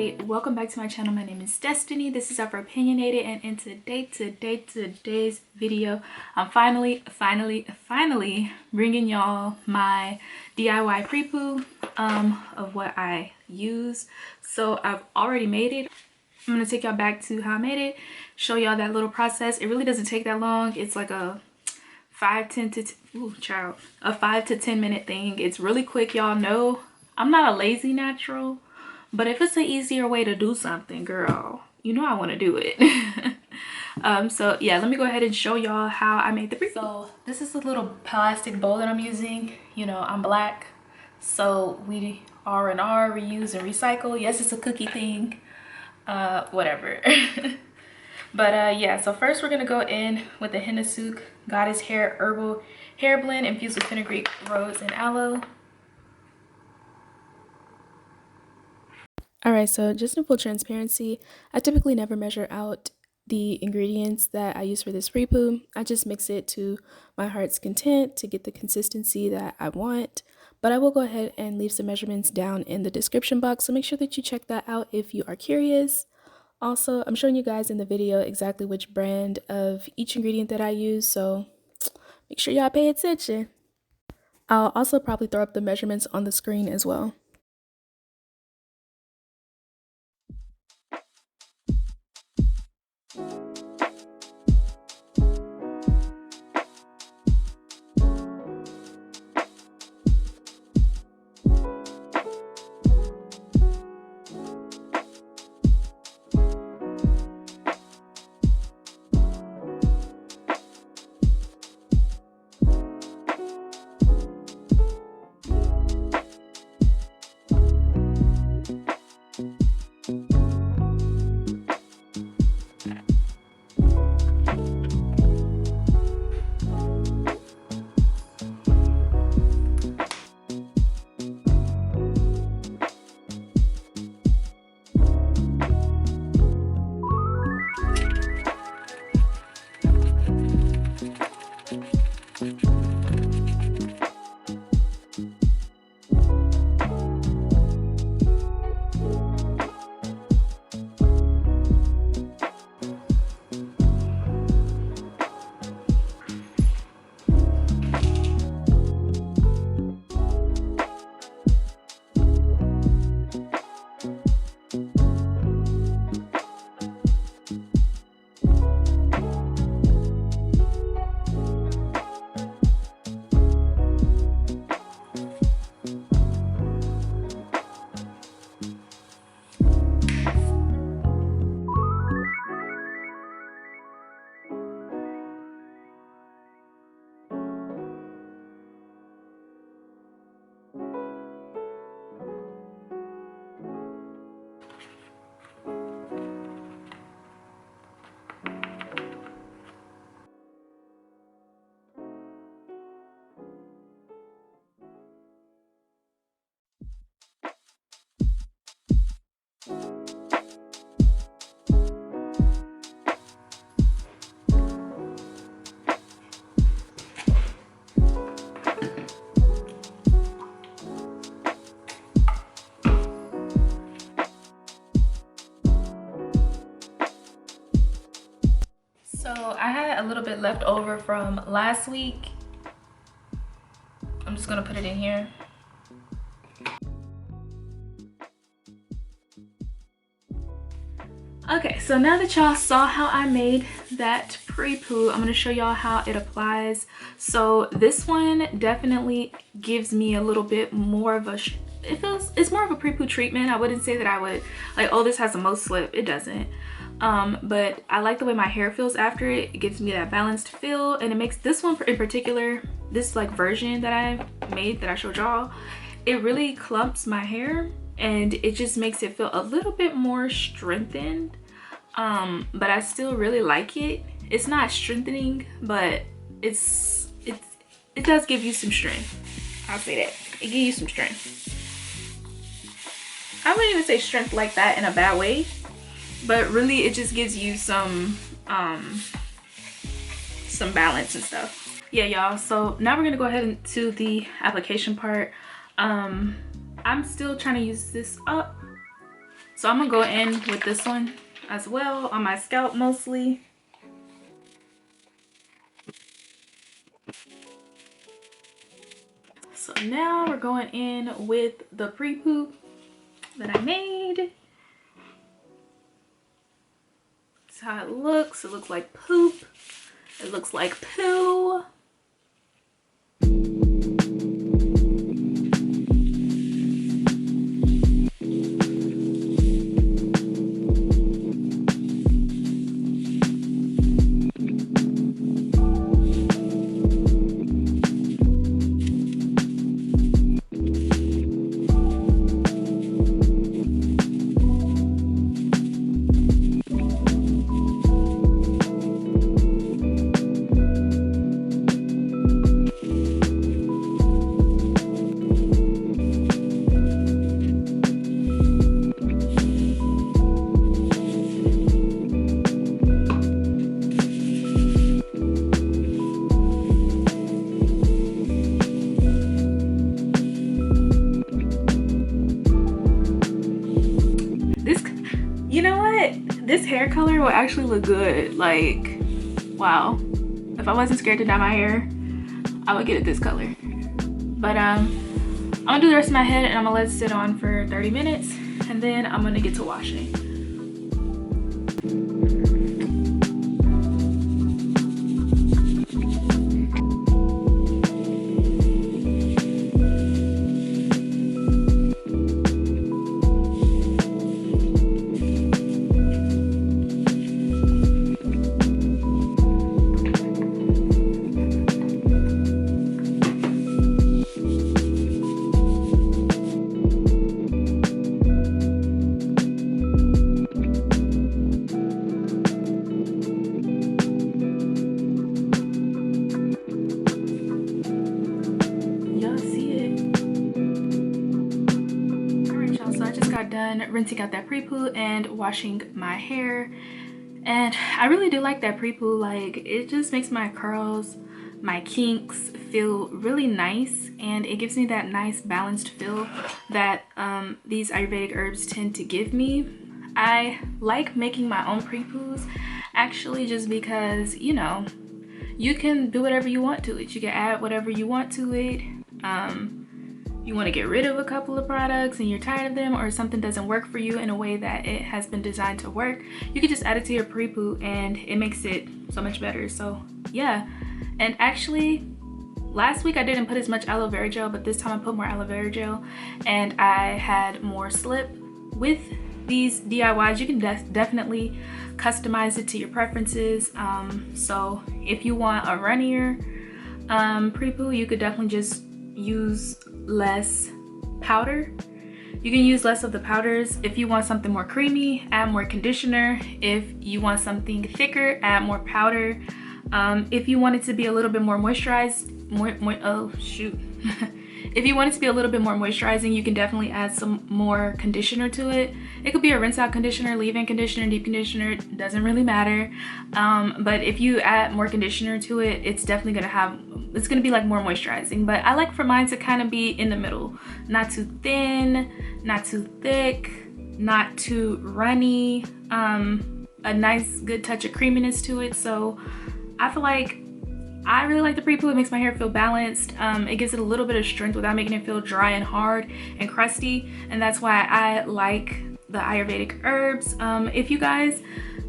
everybody, welcome back to my channel. My name is Destiny. This is Afro-Pinionated, and in today's video, I'm finally bringing y'all my DIY pre-poo of what I use. So I've already made it. I'm gonna take y'all back to how I made it, show y'all that little process. It really doesn't take that long. It's like a 5 to 10 minute thing. It's really quick. Y'all know I'm not a lazy natural, but if it's an easier way to do something, girl, you know I want to do it. So yeah, let me go ahead and show y'all how I made the pre-poo. So this is a little plastic bowl that I'm using. You know, I'm black, so we R&R, reuse and recycle. Yes, it's a cookie thing, whatever. But yeah, so first we're gonna go in with the Henna Sooq Goddess Hair Herbal Hair Blend infused with fenugreek, rose, and aloe. Alright, so just in full transparency, I typically never measure out the ingredients that I use for this pre-poo. I just mix it to my heart's content to get the consistency that I want. But I will go ahead and leave some measurements down in the description box, so make sure that you check that out if you are curious. Also, I'm showing you guys in the video exactly which brand of each ingredient that I use, so make sure y'all pay attention. I'll also probably throw up the measurements on the screen as well. So I had a little bit left over from last week. I'm just gonna put it in here. Okay, so now that y'all saw how I made that pre-poo, I'm gonna show y'all how it applies. So this one definitely gives me a little bit more of a, it's more of a pre-poo treatment. I wouldn't say that I would like, oh, this has the most slip. It doesn't. But I like the way my hair feels after it. It gives me that balanced feel, and it makes this one in particular, this like version that I made that I showed y'all, it really clumps my hair and it just makes it feel a little bit more strengthened. But I still really like it. It's not strengthening, but it does give you some strength. I'll say that. It gives you some strength. I wouldn't even say strength like that in a bad way, but really it just gives you some balance and stuff. Yeah, y'all, so now we're gonna go ahead into the application part. I'm still trying to use this up So I'm gonna go in with this one as well on my scalp mostly. So now we're going in with the pre-poo that I made. That's how it looks. It looks like poop. It looks like poo. This hair color will actually look good. Like, wow, if I wasn't scared to dye my hair, I would get it this color. But I'm gonna do the rest of my head and I'm gonna let it sit on for 30 minutes and then I'm gonna get to washing. Rinsing out that pre-poo and washing my hair, and I really do like that pre-poo. Like, it just makes my curls, my kinks feel really nice, and it gives me that nice balanced feel that these Ayurvedic herbs tend to give me. I like making my own pre-poos actually, just because, you know, you can do whatever you want to it. You can add whatever you want to it. You want to get rid of a couple of products and you're tired of them, or something doesn't work for you in a way that it has been designed to work, you can just add it to your pre-poo and it makes it so much better. So yeah, and actually last week I didn't put as much aloe vera gel, but this time I put more aloe vera gel and I had more slip. With these DIYs, you can definitely customize it to your preferences. So if you want a runnier pre-poo, you could definitely just use less powder. You can use less of the powders. If you want something more creamy, add more conditioner. If you want something thicker, add more powder. If you want it to be a little bit more moisturized, if you want it to be a little bit more moisturizing, you can definitely add some more conditioner to it. It could be a rinse out conditioner, leave-in conditioner, deep conditioner, doesn't really matter. But if you add more conditioner to it, it's definitely it's gonna be like more moisturizing. But I like for mine to kind of be in the middle, not too thin, not too thick, not too runny, a nice good touch of creaminess to it. So I feel like I really like the pre-poo. It makes my hair feel balanced. It gives it a little bit of strength without making it feel dry and hard and crusty, and that's why I like the Ayurvedic herbs. If you guys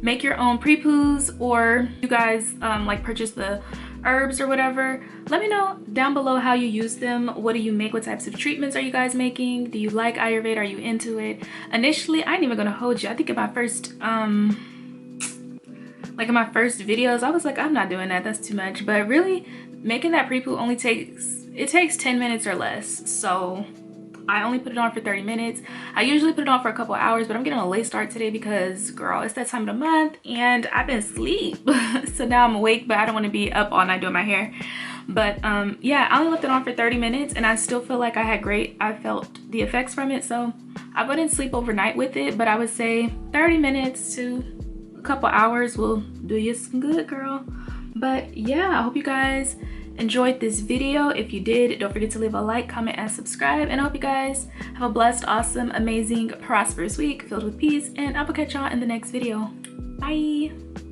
make your own pre-poos, or you guys like purchase the herbs or whatever, let me know down below how you use them. What do you make? What types of treatments are you guys making? Do you like Ayurveda? Are you into it? Initially, I ain't even gonna hold you, I think in my first like in my first videos, I was like, I'm not doing that, that's too much. But really, making that pre-poo only takes 10 minutes or less. So I only put it on for 30 minutes. I usually put it on for a couple of hours, but I'm getting a late start today because, girl, it's that time of the month and I've been asleep. So now I'm awake, but I don't want to be up all night doing my hair. But yeah, I only left it on for 30 minutes and I still feel like I felt the effects from it. So I wouldn't sleep overnight with it, but I would say 30 minutes to a couple hours will do you some good, girl. But yeah, I hope you guys enjoyed this video. If you did, don't forget to leave a like, comment, and subscribe. And I hope you guys have a blessed, awesome, amazing, prosperous week filled with peace. And I will catch y'all in the next video. Bye.